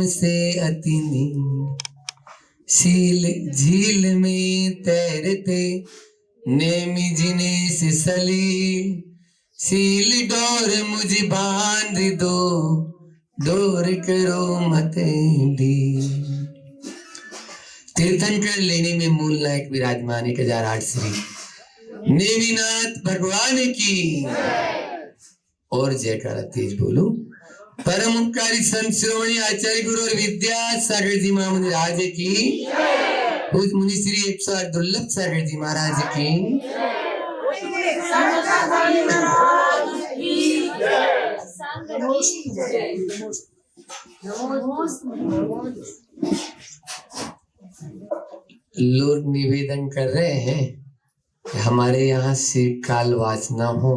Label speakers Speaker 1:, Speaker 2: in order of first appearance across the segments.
Speaker 1: से अतिनी, शील झील में तैरते नेमी जिने से सलील, सील डोर मुझे बांध दो, डोर करो मत ढील। तीर्थंकर लेने में मूल नायक विराजमान 1008 श्री नेमिनाथ भगवान की और जयकारा तेज बोलो। परम उपकारी संत श्रोमणी आचार्य गुरु और विद्यासागर जी महाराज की, पूज्य मुनि श्री 108 दुर्लभ सागर जी महाराज की, लोग निवेदन कर रहे हैं कि हमारे यहाँ शीतकाल वाचना हो,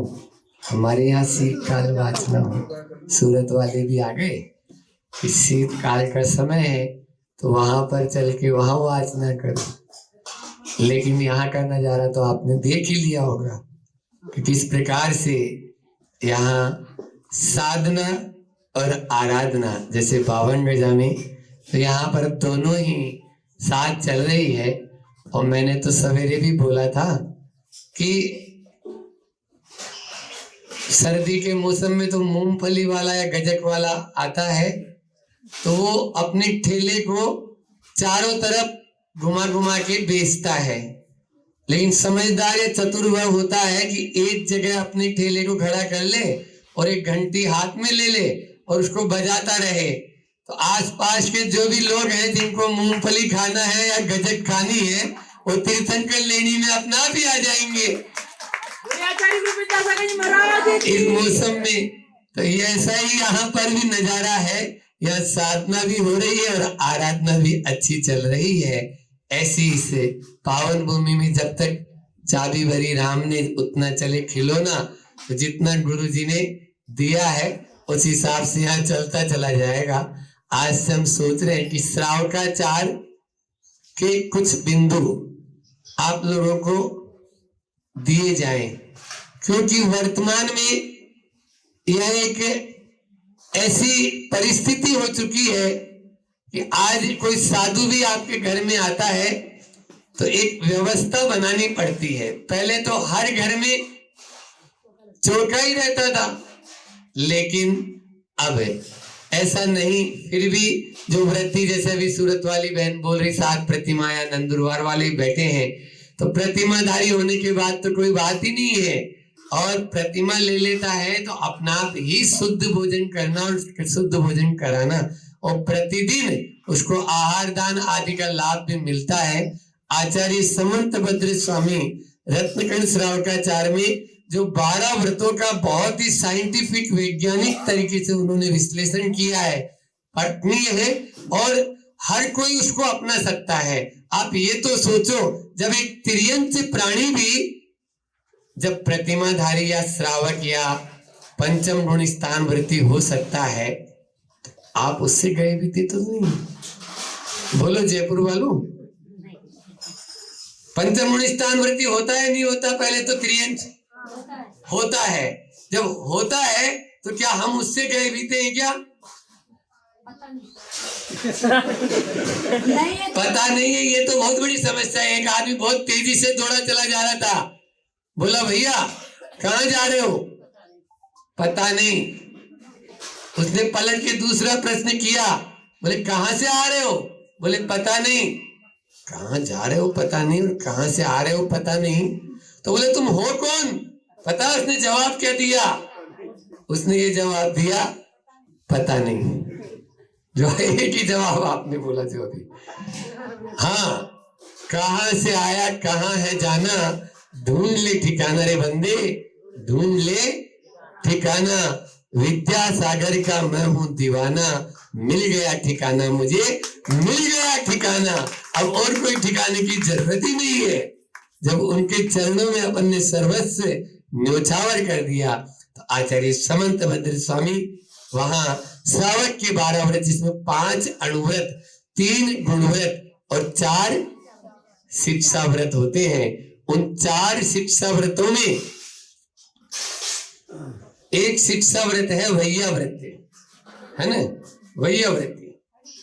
Speaker 1: हमारे यहाँ शीतकाल वाचना हो। सूरत वाले भी आ गए कि शीतकाल का समय है तो वहां पर चल के वहां वाचना करो। लेकिन यहाँ का नजारा तो आपने देख ही लिया होगा कि किस प्रकार से यहाँ साधना और आराधना, जैसे 52 गजा में तो यहाँ पर दोनों ही साथ चल रही है। और मैंने तो सवेरे भी बोला था कि सर्दी के मौसम में तो मूंगफली वाला या गजक वाला आता है तो वो अपने ठेले को चारों तरफ घुमा घुमा के बेचता है। लेकिन समझदार या चतुर वह होता है कि एक जगह अपने ठेले को खड़ा कर ले और एक घंटी हाथ में ले ले और उसको बजाता रहे। तो आसपास के जो भी लोग हैं जिनको मूंगफली खाना है या गजक खानी है वो तीर्थंकर लेनी में अपना आप ही आ जाएंगे इस मौसम में। तो ये ऐसा ही यहाँ पर भी नजारा है, यह साधना भी हो रही है और आराधना भी अच्छी चल रही है। ऐसी से पावन भूमि में जब तक चाबी भरी राम ने उतना चले खिलौना, तो जितना गुरु जी ने दिया है उस हिसाब से यहाँ चलता चला जाएगा। आज से हम सोच रहे हैं कि श्रावकाचार के कुछ बिंदु आप लोगों को दिए जाएं, क्योंकि वर्तमान में यह एक ऐसी परिस्थिति हो चुकी है कि आज कोई साधु भी आपके घर में आता है तो एक व्यवस्था बनानी पड़ती है। पहले तो हर घर में चौका ही रहता था, लेकिन अब ऐसा नहीं। फिर भी जो वृत्ति, जैसे अभी सूरत वाली बहन बोल रही 7 प्रतिमा या नंदुरबार वाले बैठे हैं, तो प्रतिमाधारी होने के बाद तो कोई बात ही नहीं है। और प्रतिमा ले लेता है तो अपना आप ही शुद्ध भोजन करना और शुद्ध भोजन कराना, और प्रतिदिन उसको आहार दान आदि का लाभ भी मिलता है। आचार्य समंत भद्र स्वामी रत्नकंड श्रावकाचार में जो 12 व्रतों का बहुत ही साइंटिफिक वैज्ञानिक तरीके से उन्होंने विश्लेषण किया है, पठनीय है और हर कोई उसको अपना सकता है। आप ये तो सोचो, जब एक तिर्यंच प्राणी भी जब प्रतिमाधारी या श्रावक या पंचम गुण स्थान वृत्ति हो सकता है, आप उससे गए भी थे तो नहीं? बोलो जयपुर वालों, पंचम गुण स्थान वृत्ति होता है नहीं होता? पहले तो त्रियंच होता है। जब होता है तो क्या हम उससे गए बीते हैं क्या? पता नहीं है। ये तो बहुत बड़ी समस्या है। एक आदमी बहुत तेजी से दौड़ा चला जा रहा था, बोला भैया कहाँ जा रहे हो? पता नहीं। उसने पलट के दूसरा प्रश्न किया, बोले कहाँ से आ रहे हो? बोले पता नहीं। कहाँ जा रहे हो पता नहीं और कहाँ से आ रहे हो पता नहीं, तो बोले तुम हो कौन? पता उसने जवाब क्या दिया? उसने ये जवाब दिया, पता नहीं। जो एक ही जवाब आपने बोला जो अभी। हाँ, कहाँ से आया कहाँ है जाना, ढूंढ ले ठिकाना रे बंदे, ढूंढ ले ठिकाना। विद्यासागर का मैं हूँ दीवाना, मिल गया ठिकाना मुझे, मिल गया ठिकाना। अब और कोई ठिकाने की जरूरत ही नहीं है। जब उनके चरणों में अपन ने सर्वस्व न्योछावर कर दिया, तो आचार्य समंत भद्र स्वामी वहां श्रावक के 12 व्रत, जिसमें 5 अणुव्रत, 3 गुणव्रत और 4 शिक्षा व्रत होते हैं। उन 4 शिक्षा व्रतों में एक शिक्षा व्रत है वैया व्रत, है ना? वैया व्रत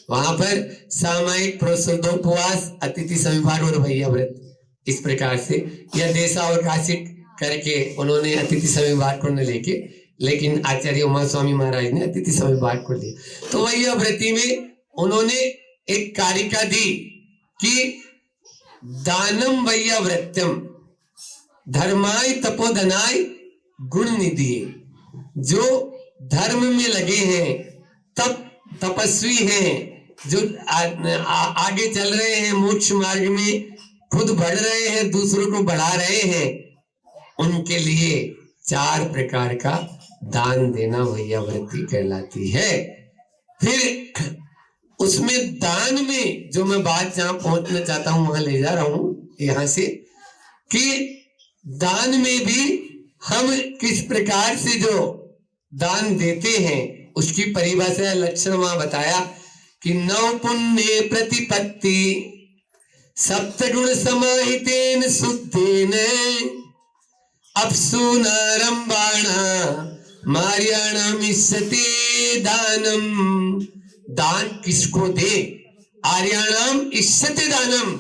Speaker 1: वहां पर सामायिक प्रोसोदोपवास, अतिथि समिभार और भैया व्रत, इस प्रकार से यह देशावकाशित करके उन्होंने अतिथि समिभार को न लेके, लेकिन आचार्य उमा स्वामी महाराज ने अतिथि समिभार को लिया। तो भैया व्रती में उन्होंने एक कारिका दी कि दानम वैया व्रत्यम धर्माय तपोधनाय गुण निधिये, जो धर्म में लगे हैं, तपस्वी हैं, जो आगे चल रहे हैं, मोक्ष मार्ग में खुद बढ़ रहे हैं, दूसरों को बढ़ा रहे हैं, उनके लिए 4 प्रकार का दान देना भैया व्रती कहलाती है। फिर उसमें दान में जो मैं बात जहां पहुंचना चाहता हूं वहां ले जा रहा हूं यहां से, कि दान में भी हम किस प्रकार से जो दान देते हैं उसकी परिभाषा लक्षण वहां बताया कि 9 पुण्य प्रतिपत्ति सप्तगुण समाहितेन शुद्धेन अपसु नारंबाणा मार्याणाम इष्यते दानम। दान किसको दे? आर्याणाम इष्यते दानम,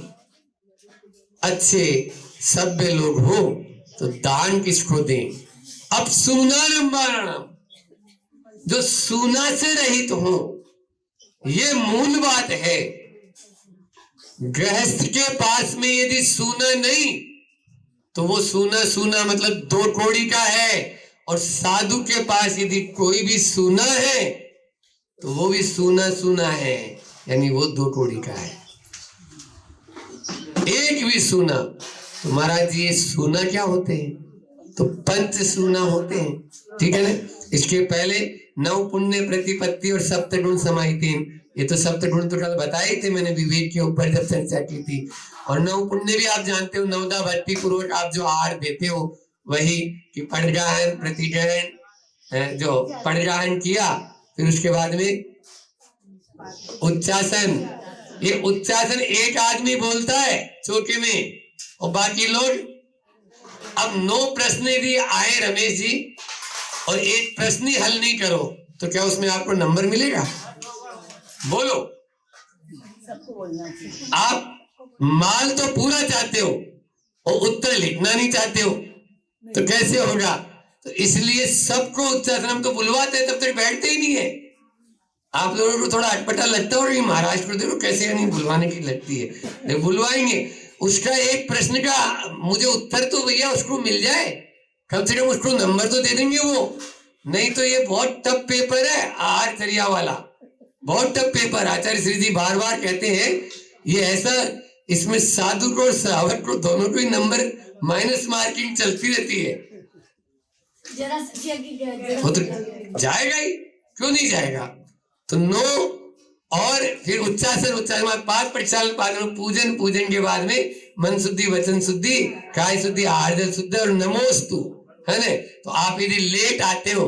Speaker 1: अच्छे सभ्य लोग हो तो दान किसको दें? अब सूनारंबाणाम, जो सूना से रहित हो, ये मूल बात है। गृहस्थ के पास में यदि सूना नहीं तो वो सूना सूना मतलब 2 कौड़ी का है, और साधु के पास यदि कोई भी सूना है तो वो भी सूना सूना है, यानी वो 2 कौड़ी का है। एक भी सूना तो महाराज जी ये सूना क्या होते हैं? तो पंच सूना होते हैं, ठीक है ना। इसके पहले 9 पुण्य प्रतिपत्ति और सप्तगुण समाहितेन, ये तो सप्तगुण तो कल बताए थे मैंने विवेक के ऊपर जब चर्चा की थी। और 9 पुण्य भी आप जानते हो, 9दा भक्ति पूर्वक आप जो आहार देते हो वही कि पड़ग्रहण प्रतिग्रहण, जो पड़ग्रहण किया, फिर उसके बाद में उच्चासन। ये उच्चासन एक आदमी बोलता है चौके में और बाकी लोग। अब 9 प्रश्न यदि आए रमेश जी और एक प्रश्न ही हल नहीं करो तो क्या उसमें आपको नंबर मिलेगा? बोलो। आप माल तो पूरा चाहते हो और उत्तर लिखना नहीं चाहते हो तो कैसे होगा? तो इसलिए सबको उच्चासन हम तो बुलवाते हैं, तब तक बैठते ही नहीं है। आप लोगों को थोड़ा अटपटा लगता होगा कि महाराज को देखो कैसे नहीं बुलवाने की लगती है, बुलवाएंगे। उसका एक प्रश्न का मुझे उत्तर तो भैया उसको मिल जाए, कम से कम उसको नंबर तो दे देंगे वो। नहीं तो ये बहुत टफ पेपर है, आहार चर्या वाला बहुत टफ पेपर। आचार्य श्री जी बार बार कहते हैं ये ऐसा, इसमें साधु को और श्रावक को दोनों को ही नंबर माइनस मार्किंग चलती रहती है। वो तो जाएगा ही, क्यों नहीं जाएगा? तो 9 और फिर उच्चासन, उच्चारण 5 प्रक्षालन, बाद में पूजन, पूजन के बाद में मन शुद्धि, वचन शुद्धि, काय शुद्धि, आहार जल शुद्धि और नमोस्तु, है ना। तो आप यदि लेट आते हो,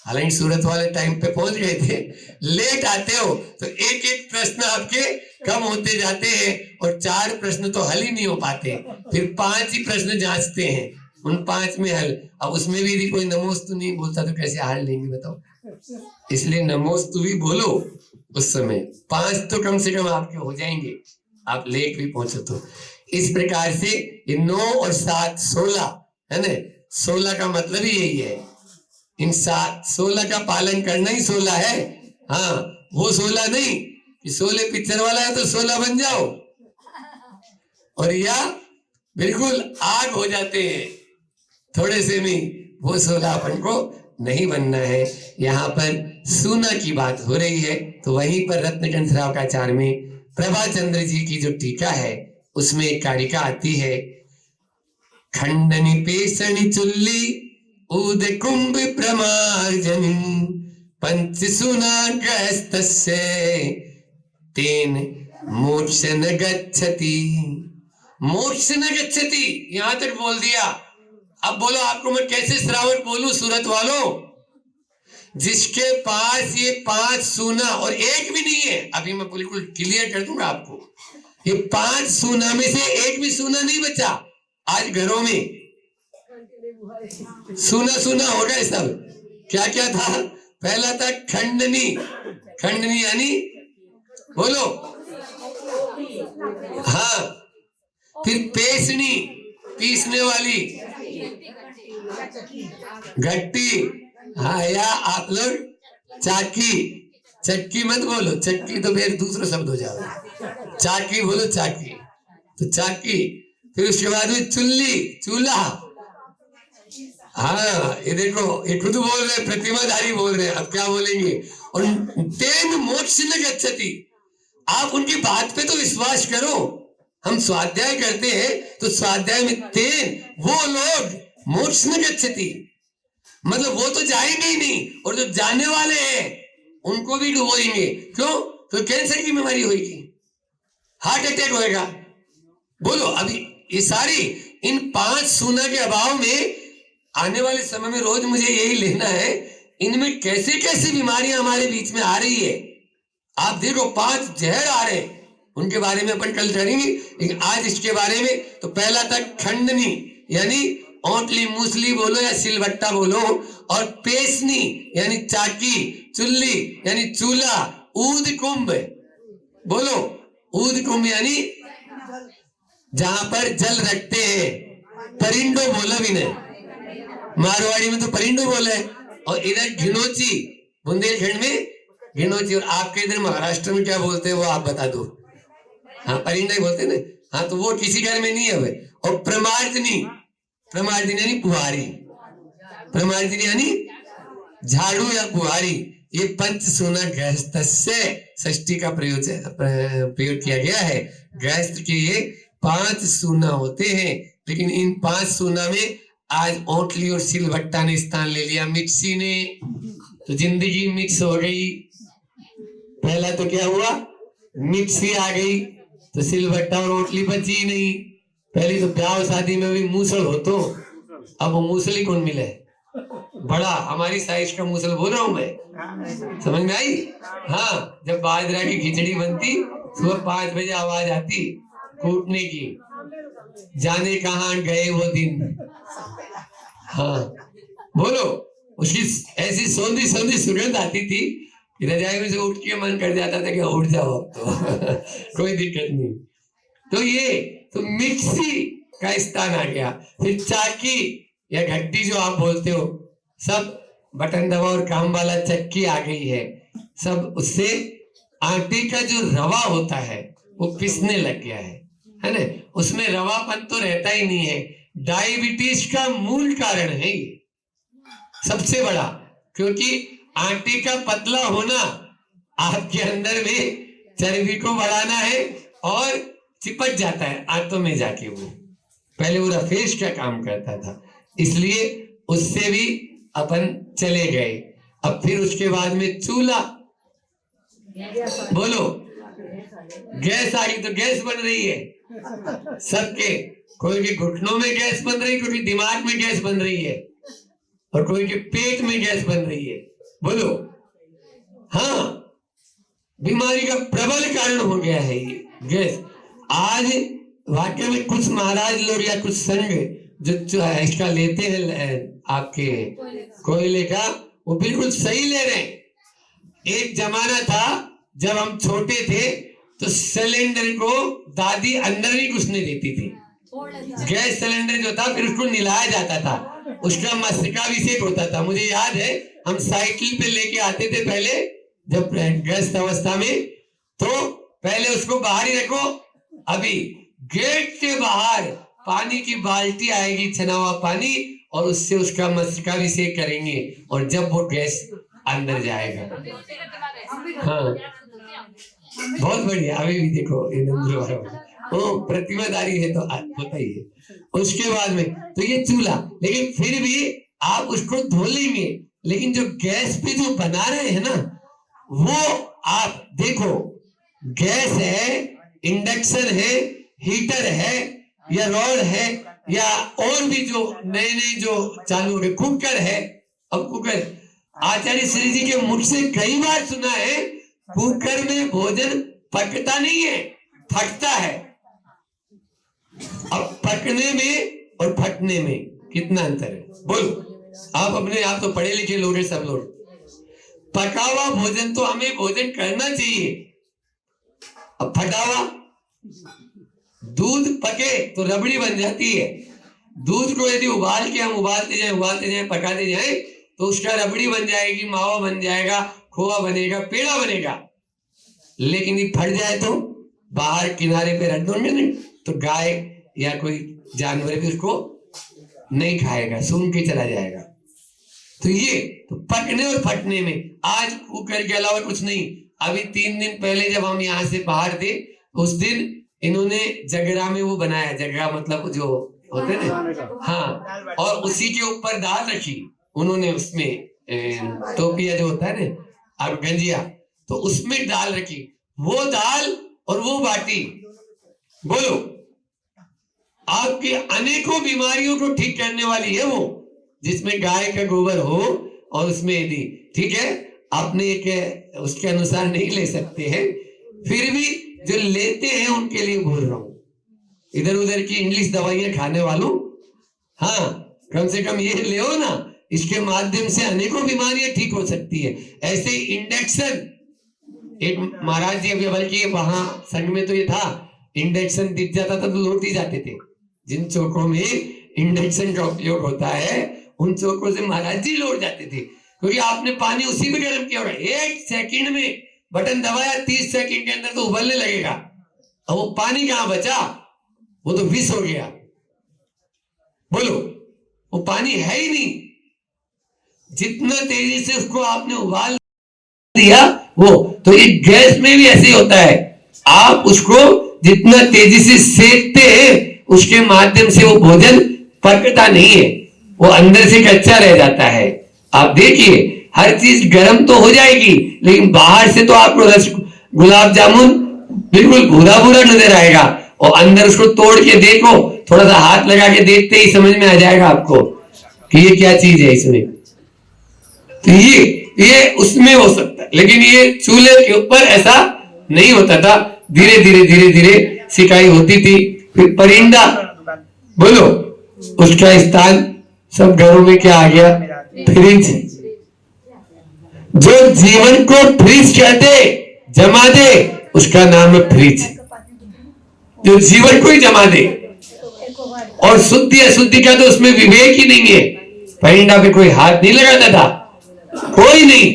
Speaker 1: हालांकि सूरत वाले टाइम पे पहुंच गए थे, लेट आते हो तो एक एक प्रश्न आपके कम होते जाते हैं और 4 प्रश्न तो हल ही नहीं हो पाते, फिर 5 ही प्रश्न जांचते हैं, उन 5 में हल। अब उसमें भी यदि कोई नमोस्तु नहीं बोलता तो कैसे हाल लेंगे बताओ? इसलिए नमोस्तु भी बोलो उस समय, 5 तो कम से कम आपके हो जाएंगे, आप लेट भी पहुंचो तो। इस प्रकार से ये 9 और 7 16 है ना। 16 का मतलब ही यही है, इन 16 का पालन करना ही 16 है। हाँ, वो 16 नहीं कि 16 पिक्चर वाला है तो 16 बन जाओ, और या बिल्कुल आग हो जाते हैं थोड़े से में, वो 16 अपन को नहीं बनना है। यहाँ पर सूना की बात हो रही है तो वहीं पर रत्नचंद्र श्रावकाचार्य में प्रभाचंद्र जी की जो टीका है उसमें एक कारिका आती है, खंडनी पेशणी चुल्ली उद कुंभ प्रमार्जनी पंच सुनाग्रस्तस्य तेन मोक्ष न गच्छति। मोक्ष न गच्छति यहां तक बोल दिया। अब बोलो आपको मैं कैसे श्रावक बोलूं सूरत वालों? जिसके पास ये 5 सूना और एक भी नहीं है, अभी मैं बिल्कुल क्लियर कर दूंगा आपको, ये 5 सूना में से एक भी सूना नहीं बचा। आज घरों में सूना सूना हो गए सब। क्या क्या था? पहला था खंडनी, खंडनी यानी बोलो। हाँ, फिर पेसनी, पीसने वाली, घट्टी। हाँ, या आप लोग चाकी, चक्की मत बोलो, चक्की तो फिर दूसरा शब्द हो जाएगा, चाकी बोलो, चाकी। तो चाकी, फिर उसके बाद में चुल्ली, चूल्हा। हाँ, ये देखो, ये खुद बोल रहे, प्रतिमाधारी बोल रहे हैं, अब क्या बोलेंगे। और तेन मोक्ष न गच्छति, आप उनकी बात पे तो विश्वास करो। हम स्वाध्याय करते हैं तो स्वाध्याय में तेन, वो लोग मोक्ष न गच्छति, मतलब वो तो जाएंगे ही नहीं, और जो जाने वाले हैं उनको भी डुबोएंगे। क्यों? तो कैंसर की बीमारी होगी, हार्ट अटैक होएगा। बोलो, अभी ये सारी इन 5 सूना के अभाव में आने वाले समय में रोज मुझे यही लेना है, इनमें कैसे कैसे बीमारियां हमारे बीच में आ रही है। आप देखो, 5 जहर आ रहे हैं, उनके बारे में अपन कल करेंगे, लेकिन आज इसके बारे में तो पहला तक खंडनी, यानी ओंटली, मूसली बोलो या सिलबट्टा बोलो, और पेसनी यानी चाकी, चुल्ली यानी चूल्हा, ऊद कुंभ बोलो, ऊद कुंभ यानी जहां पर जल रखते हैं, परिंडो बोला भी नहीं, मारवाड़ी में तो परिंडो बोले, और इधर घिनोची, बुंदेलखंड में घिनोची, और आपके इधर महाराष्ट्र में क्या बोलते हैं वो आप बता दो। हाँ, परिंडा ही बोलते हैं ना। हाँ, तो वो किसी घर में नहीं है भाई। और प्रमार्जनी, प्रमार्जनी यानी बुहारी, प्रमार्जनी यानी झाड़ू या बुहारी। ये पंच सूना गृहस्थ से षष्ठी का प्रयोग किया गया है। गृहस्थ के ये 5 सूना होते हैं, लेकिन इन 5 सूना में आज ओंटली और सिलबट्टा ने स्थान ले लिया, मिक्सी ने, तो जिंदगी मिक्स हो गई। पहला तो क्या हुआ, मिक्सी आ गई, तो सिलबट्टा और ओंटली बची ही नहीं। पहले तो ब्याह शादी में भी मूसल हो, तो अब वो मूसली कौन मिले, बड़ा हमारी साइज का मूसल बोल रहा हूं मैं, समझ में आई। हाँ, जब बाजरा की खिचड़ी बनती, सुबह 5 बजे आवाज आती कूटने की, जाने कहां गए वो दिन। हाँ, बोलो, उसकी ऐसी सौंधी सौंधी सुगंध आती थी, रजाई में से उठ के मन कर जाता था कि उठ जाओ अब तो कोई दिक्कत नहीं। तो ये तो मिक्सी का स्थान आ गया। फिर चाकी या घट्टी जो आप बोलते हो, सब बटन दबा और काम वाला चक्की आ गई है। सब उससे आटे का जो रवा होता है वो पिसने लग गया है ना। उसमें रवापन तो रहता ही नहीं है। डायबिटीज का मूल कारण है ये सबसे बड़ा, क्योंकि आटे का पतला होना आपके अंदर में चर्बी को बढ़ाना है और चिपक जाता है आंतों में जाके। वो पहले वो रफेज का काम करता था, इसलिए उससे भी अपन चले गए। अब फिर उसके बाद में चूल्हा, बोलो, गैस आ गई, तो गैस बन रही है सबके, कोई के घुटनों में गैस बन रही है, कोई के दिमाग में गैस बन रही है, और कोई के पेट में गैस बन रही है। बोलो, हाँ, बीमारी का प्रबल कारण हो गया है ये गैस। आज वाकई में कुछ महाराज लोग या कुछ संघ जो इसका लेते हैं आपके कोयले का, वो बिल्कुल सही ले रहे हैं। एक जमाना था जब हम छोटे थे तो सिलेंडर को दादी अंदर नहीं घुसने देती थी। गैस सिलेंडर जो था फिर उसको निलाया जाता था, उसका मस्तकाभिषेक होता था। मुझे याद है हम साइकिल पे लेके आते थे पहले, जब ग्रस्त अवस्था में, तो पहले उसको बाहर ही रखो। अभी गेट के बाहर पानी की बाल्टी आएगी, छना हुआ पानी, और उससे उसका मस्तकाभिषेक करेंगे, और जब वो गैस अंदर जाएगा। हाँ, बहुत बढ़िया। अभी भी देखो वो प्रतिमाधारी है तो होता ही है। उसके बाद में तो ये चूल्हा, लेकिन फिर भी आप उसको धो लेंगे, लेकिन जो गैस पे जो बना रहे हैं ना, वो आप देखो, गैस है, इंडक्शन है, हीटर है, या रॉड है, या और भी जो नए नए जो चालू हो गए, कुकर है। अब कुकर, आचार्य श्री जी के मुख से कई बार सुना है, कुकर में भोजन पकता नहीं है, फटता है। अब पकने में और फटने में कितना अंतर है, बोलो। आप अपने आप तो पढ़े लिखे लोग हैं सब लोग। पका हुआ भोजन तो हमें भोजन करना चाहिए, अब फटा हुआ दूध पके तो रबड़ी बन जाती है। दूध को यदि उबाल के हम उबालते जाए पकाते जाए तो उसका रबड़ी बन जाएगी, मावा बन जाएगा, खोआ बनेगा, पेड़ा बनेगा। लेकिन ये फट जाए तो बाहर किनारे पे रख दोगे नहीं तो गाय या कोई जानवर भी उसको नहीं खाएगा, सूंघ के चला जाएगा। तो ये तो पकने और फटने में आज कुकर के अलावा कुछ नहीं। अभी 3 दिन पहले जब हम यहाँ से बाहर थे उस दिन इन्होंने जगरा में वो बनाया, जगरा मतलब जो होते हैं ना, हाँ, और उसी के ऊपर दाल रखी उन्होंने, उसमें तोपिया जो होता है ना, अब गंजिया, तो उसमें दाल रखी। वो दाल और वो बाटी, बोलो, आपकी अनेकों बीमारियों को ठीक करने वाली है वो, जिसमें गाय का गोबर हो और उसमें यदि ठीक है आपने एक उसके अनुसार नहीं ले सकते हैं, फिर भी जो लेते हैं उनके लिए बोल रहा हूं, इधर उधर की इंग्लिश दवाइयां खाने वालों, हाँ, कम से कम ये ले ना, इसके माध्यम से अनेकों बीमारियां ठीक हो सकती है। ऐसे इंडक्शन, एक महाराज जी अभी बल्कि वहां संघ में तो ये था, इंडक्शन दिख जाता था तो लौट ही जाते थे। जिन चौकों में इंडक्शन का उपयोग होता है उन चौकों से महाराज जी लौट जाते थे, क्योंकि आपने पानी उसी में गर्म किया होगा, 1 सेकंड में बटन दबाया, 30 सेकंड के अंदर तो उबलने लगेगा। अब वो पानी कहां बचा, वो तो विष हो गया। बोलो, वो पानी है ही नहीं। जितना तेजी से उसको आपने उबाल दिया वो, तो ये गैस में भी ऐसे ही होता है, आप उसको जितना तेजी से सेकते हैं उसके माध्यम से वो भोजन पकता नहीं है, वो अंदर से कच्चा रह जाता है। आप देखिए हर चीज गर्म तो हो जाएगी लेकिन बाहर से तो आपको रस गुलाब जामुन बिल्कुल भूरा भूरा नजर आएगा, और अंदर उसको तोड़ के देखो, थोड़ा सा हाथ लगा के देखते ही समझ में आ जाएगा आपको कि ये क्या चीज है इसमें। तो ये उसमें हो सकता है, लेकिन ये चूल्हे के ऊपर ऐसा नहीं होता था। धीरे धीरे सिकाई होती थी। फिर परिंदा, बोलो, उसका स्थान सब घरों में क्या आ गया, फ्रिज। जो जीवन को फ्रिज कहते जमा दे उसका नाम है फ्रिज, जो जीवन को ही जमा दे। और शुद्धि अशुद्धि का तो उसमें विवेक ही नहीं है। परिंदा पे कोई हाथ नहीं लगाता था, कोई नहीं,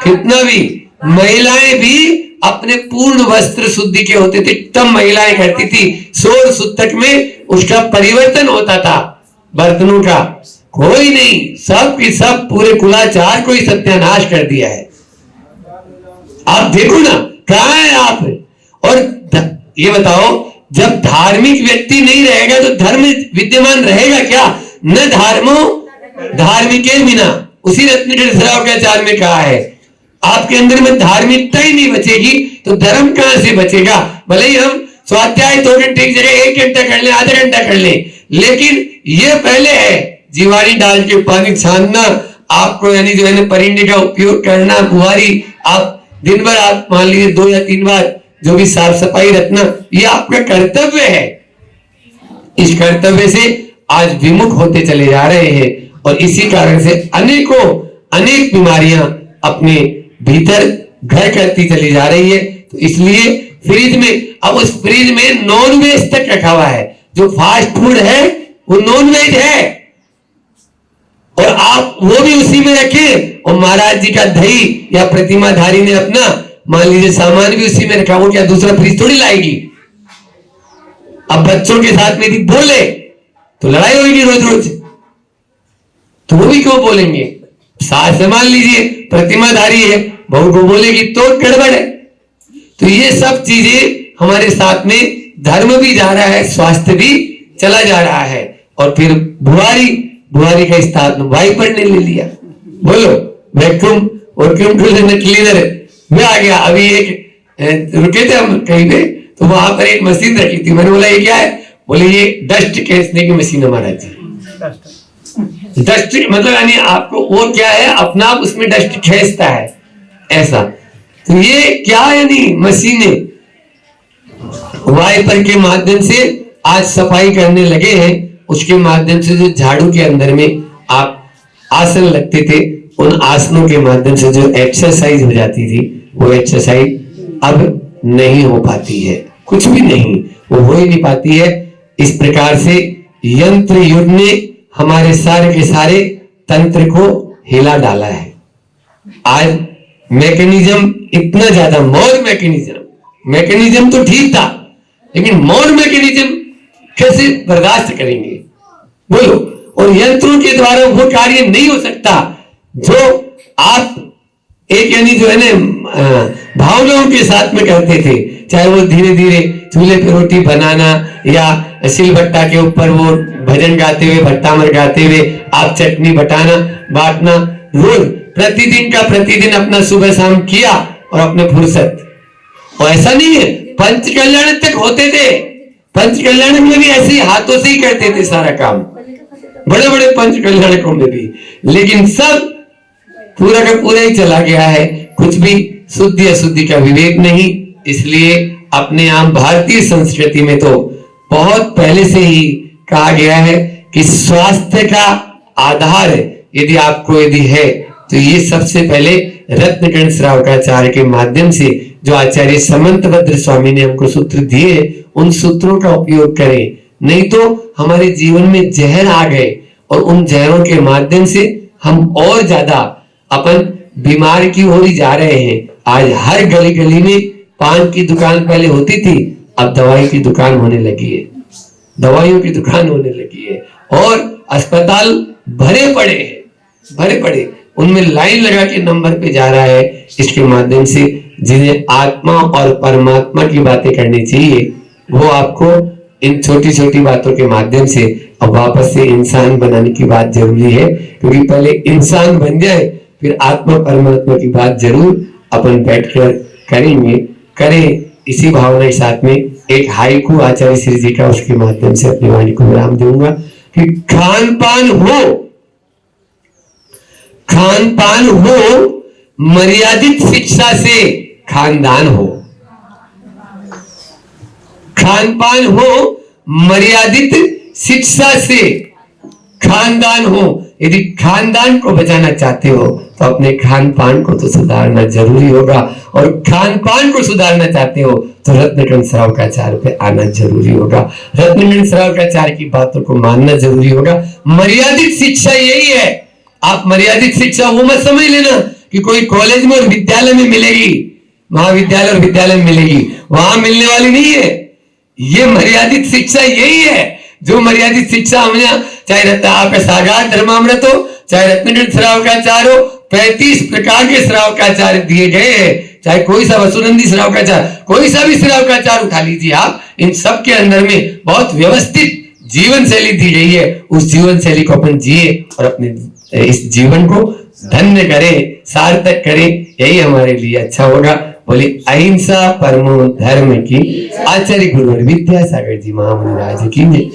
Speaker 1: कितना भी। महिलाएं भी अपने पूर्ण वस्त्र शुद्धि के होते थे, तब महिलाएं करती थी। 16 सूतक में उसका परिवर्तन होता था बर्तनों का, कोई नहीं, सब की सब पूरे कुलाचार को ही सत्यानाश कर दिया है। आप देखो ना कहां है आप। और ये बताओ, जब धार्मिक व्यक्ति नहीं रहेगा तो धर्म विद्यमान रहेगा क्या? न धर्मो धार्मिके बिना, उसी रत्नचार में कहा है। आपके अंदर में धार्मिकता ही नहीं बचेगी तो धर्म कहां से बचेगा? भले ही हम स्वाध्याय 2 घंटे की जगह 1 घंटा कर ले, आधा घंटा कर ले, लेकिन ये पहले है जीवारी डाल के पानी छानना आपको, यानी जो है परिंदे का उपयोग करना, बुहारी आप दिन भर आप मान लीजिए 2 या 3 बार जो भी साफ सफाई रखना, ये आपका कर्तव्य है। इस कर्तव्य से आज विमुख होते चले जा रहे हैं और इसी कारण से अनेक बीमारियां अपने भीतर घर करती चली जा रही है। तो इसलिए फ्रिज में, अब उस फ्रिज में नॉन वेज तक रखा हुआ है। जो फास्ट फूड है वो नॉन वेज है और आप वो भी उसी में रखें, और महाराज जी का दही या प्रतिमाधारी ने अपना मान लीजिए सामान भी उसी में रखा, वो क्या दूसरा फ्रिज थोड़ी लाएगी। अब बच्चों के साथ में यदि बोले तो लड़ाई होगी रोज रोज, तो वो भी क्यों बोलेंगे? सास मान लीजिए प्रतिमाधारी है, बहू को बोलेगी तो गड़बड़ है। तो ये सब चीजें हमारे साथ में, धर्म भी जा रहा है, स्वास्थ्य भी चला जा रहा है। और फिर बुहारी का स्थान वाइपर ने ले लिया। बोलो, वैक्यूम क्लीनर में आ गया। अभी एक रुके थे हम कहीं पे, तो वहां पर एक मशीन रखी थी, मैंने बोला ये क्या है? बोले ये डस्ट खींचने की मशीन है महाराज जी। डस्ट मतलब यानी आपको वो क्या है, अपना आप उसमें डस्ट खींचता है ऐसा। तो ये क्या है, यानी मशीनें वाइपर के माध्यम से आज सफाई करने लगे हैं। उसके माध्यम से जो झाड़ू के अंदर में आप आसन लगते थे, उन आसनों के माध्यम से जो एक्सरसाइज हो जाती थी वो एक्सरसाइज अब नहीं हो पाती है, कुछ भी नहीं, वो हो ही नहीं पाती है। इस प्रकार से यंत्र युग ने हमारे सारे के सारे तंत्र को हिला डाला है। आज मैकेनिज्म इतना ज्यादा, मौन मैकेनिज्म तो ठीक था, लेकिन मौन मैकेनिज्म कैसे बर्दाश्त करेंगे बोलो। और यंत्रों के द्वारा वो कार्य नहीं हो सकता जो आप एक यानी जो है ना भावनाओं के साथ में करते थे, चाहे वो धीरे धीरे चूल्हे पर रोटी बनाना या सिलबट्टा के ऊपर वो भजन गाते हुए, भट्टामर गाते हुए आप चटनी बटाना बांटना, रोज प्रतिदिन का प्रतिदिन अपना सुबह शाम किया और अपने फुर्सत। और ऐसा नहीं है, पंच कल्याण तक होते थे, पंच कल्याण में भी ऐसे हाथों से ही करते थे सारा काम, बड़े बड़े पंच कल्याणकों में भी, लेकिन सब पूरा का पूरा ही चला गया है, कुछ भी शुद्धि अशुद्धि का विवेक नहीं। इसलिए अपने आप भारतीय संस्कृति में तो बहुत पहले से ही कहा गया है कि स्वास्थ्य का आधार यदि आपको यदि है तो ये सबसे पहले रत्नकण श्रावकाचार्य के माध्यम से जो आचार्य समंतभद्र स्वामी ने हमको सूत्र दिए, उन सूत्रों का उपयोग करें, नहीं तो हमारे जीवन में जहर आ गए और उन जहरों के माध्यम से हम और ज्यादा अपन बीमार की ओर ही जा रहे हैं। आज हर गली गली में पान की दुकान पहले होती थी, अब दवाई की दुकान होने लगी है, दवाइयों की दुकान होने लगी है, और अस्पताल भरे पड़े, उनमें लाइन लगा के नंबर पे जा रहा है। इसके माध्यम से जिन्हें आत्मा और परमात्मा की बातें करनी चाहिए, वो आपको इन छोटी छोटी बातों के माध्यम से अब वापस से इंसान बनाने की बात जरूरी है, क्योंकि पहले इंसान बन जाए फिर आत्मा परमात्मा की बात जरूर अपन बैठकर करें। इसी भावना के साथ में एक हाइकू आचार्य श्री जी का, उसके माध्यम से अपनी वाणी को विराम दूंगा कि खान पान हो मर्यादित शिक्षा से खानदान हो, खान पान हो मर्यादित शिक्षा से खानदान हो। यदि खानदान को बचाना चाहते हो तो अपने खान पान को तो सुधारना जरूरी होगा, और खान पान को सुधारना चाहते हो तो रत्नकण श्रावकाचार्य पे आना जरूरी होगा, रत्नकण श्रावकाचार्य की बातों को मानना जरूरी होगा। मर्यादित शिक्षा यही है। आप मर्यादित शिक्षा वो मत समझ लेना कि कोई कॉलेज में और विद्यालय में मिलेगी, महाविद्यालय और विद्यालय में मिलेगी, वहां मिलने वाली नहीं है। ये मर्यादित शिक्षा यही है जो मर्यादित शिक्षा हमने, चाहे आपका सागार धर्मामृत हो, चाहे रत्नकण श्रावकाचार्य हो, 35 प्रकार के श्रावकाचार्य दिए गए हैं, चाहे कोई सा वसुनंदी श्रावकाचार्य, कोई सा भी श्रावकाचार्य उठा लीजिए आप, इन सब के अंदर में बहुत व्यवस्थित जीवन शैली दी गई है। उस जीवन शैली को अपन जिए और अपने इस जीवन को धन्य करें, सार्थक करें, यही हमारे लिए अच्छा होगा। बोले अहिंसा परमो धर्म की। आचार्य गुरु विद्यासागर जी महामुनि राज की।